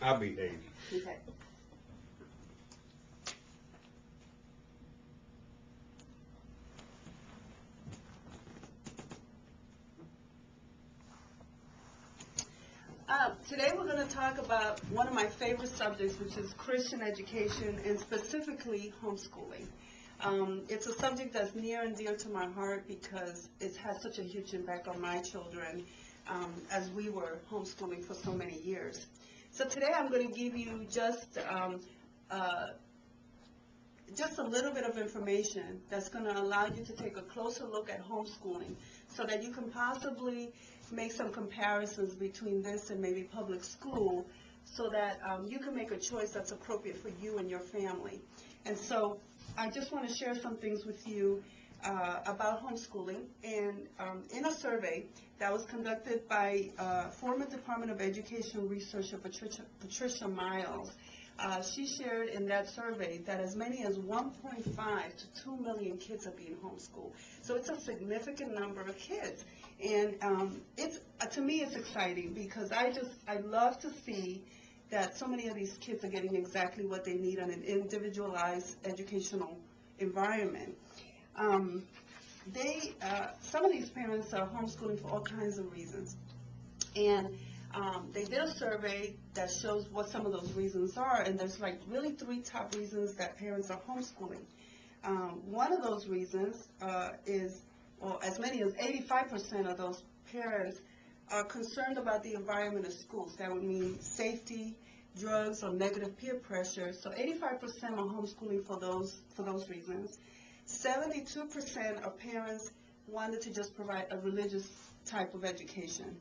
I'll be 80. Okay. Today we're going to talk about one of my favorite subjects, which is Christian education and specifically homeschooling. It's a subject that's near and dear to my heart because it's had such a huge impact on my children as we were homeschooling for so many years. So today I'm going to give you just a little bit of information that's going to allow you to take a closer look at homeschooling so that you can possibly make some comparisons between this and maybe public school so that you can make a choice that's appropriate for you and your family. And so I just want to share some things with you about homeschooling. And in a survey that was conducted by former Department of Education researcher Patricia Miles, she shared in that survey that as many as 1.5 to 2 million kids are being homeschooled. So it's a significant number of kids. And to me, it's exciting because I love to see that so many of these kids are getting exactly what they need in an individualized educational environment. Some of these parents are homeschooling for all kinds of reasons. And they did a survey that shows what some of those reasons are, and there's like really 3 top reasons that parents are homeschooling. One of those reasons is, well, as many as 85% of those parents are concerned about the environment of schools. That would mean safety, drugs, or negative peer pressure. So 85% are homeschooling for those reasons. 72% of parents wanted to just provide a religious type of education.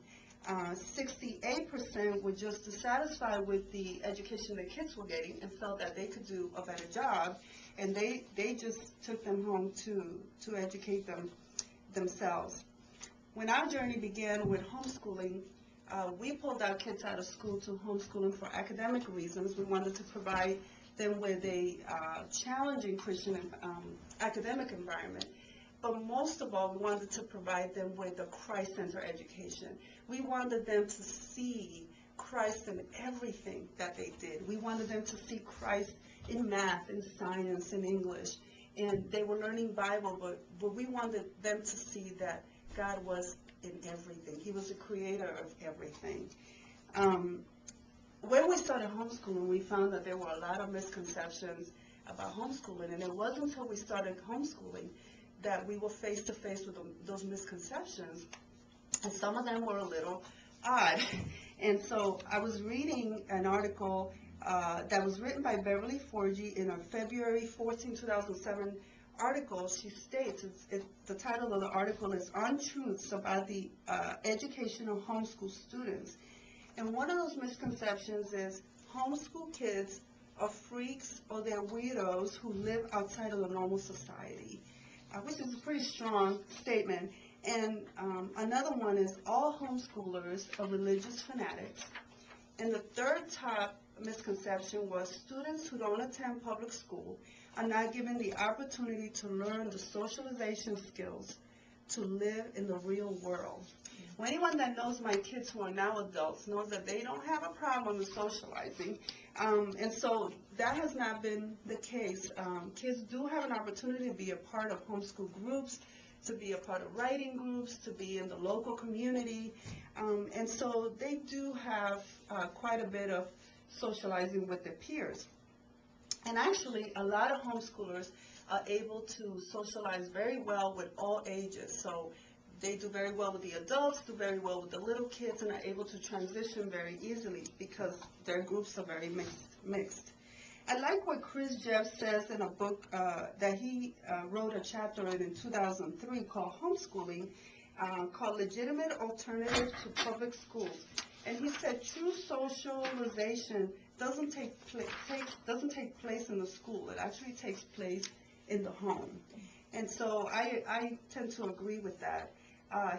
68% were just dissatisfied with the education the kids were getting and felt that they could do a better job, and they just took them home to educate themselves. When our journey began with homeschooling, we pulled our kids out of school to homeschooling for academic reasons. We wanted to provide them with a challenging Christian academic environment. But most of all, we wanted to provide them with a Christ-centered education. We wanted them to see Christ in everything that they did. We wanted them to see Christ in math, in science, in English. And they were learning Bible, but we wanted them to see that God was in everything. He was the creator of everything. When we started homeschooling, we found that there were a lot of misconceptions about homeschooling. And it wasn't until we started homeschooling that we were face to face with those misconceptions, and some of them were a little odd. And so I was reading an article that was written by Beverly Forgy in a February 14, 2007 article. She states, the title of the article is Untruths About the Education of Homeschool Students. And one of those misconceptions is homeschool kids are freaks or they're weirdos who live outside of the normal society. Which is a pretty strong statement. And another one is all homeschoolers are religious fanatics. And the third top misconception was students who don't attend public school are not given the opportunity to learn the socialization skills to live in the real world. Well, anyone that knows my kids who are now adults knows that they don't have a problem with socializing. And so that has not been the case. Kids do have an opportunity to be a part of homeschool groups, to be a part of writing groups, to be in the local community. And so they do have quite a bit of socializing with their peers. And actually, a lot of homeschoolers are able to socialize very well with all ages. So they do very well with the adults, do very well with the little kids, and are able to transition very easily because their groups are very mixed. I like what Chris Jeff says in a book that he wrote a chapter in 2003 called Homeschooling, called Legitimate Alternative to Public Schools. And he said true socialization doesn't take place in the school. It actually takes place in the home. And so I tend to agree with that.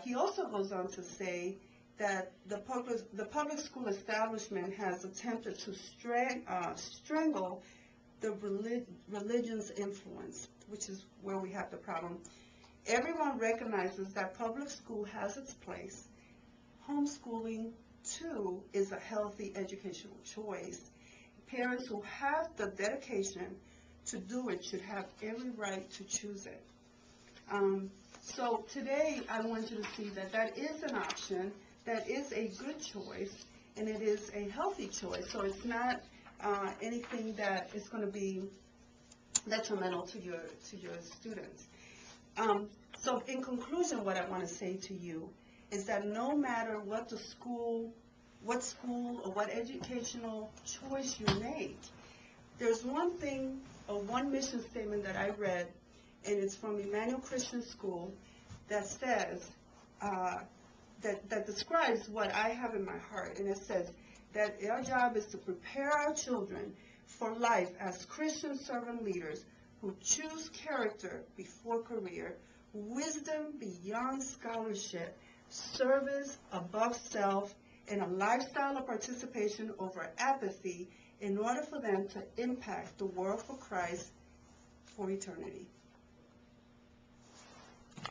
He also goes on to say that the public school establishment has attempted to strangle the religion's influence, which is where we have the problem. Everyone recognizes that public school has its place. Homeschooling two is a healthy educational choice. Parents who have the dedication to do it should have every right to choose it. So today I want you to see that that is an option, that is a good choice, and it is a healthy choice. So it's not anything that is going to be detrimental to your students. So in conclusion, what I want to say to you is that no matter what school or what educational choice you make, there's one thing, or one mission statement that I read, and it's from Emmanuel Christian School, that says, that describes what I have in my heart, and it says that our job is to prepare our children for life as Christian servant leaders who choose character before career, wisdom beyond scholarship, service above self, and a lifestyle of participation over apathy in order for them to impact the world for Christ for eternity.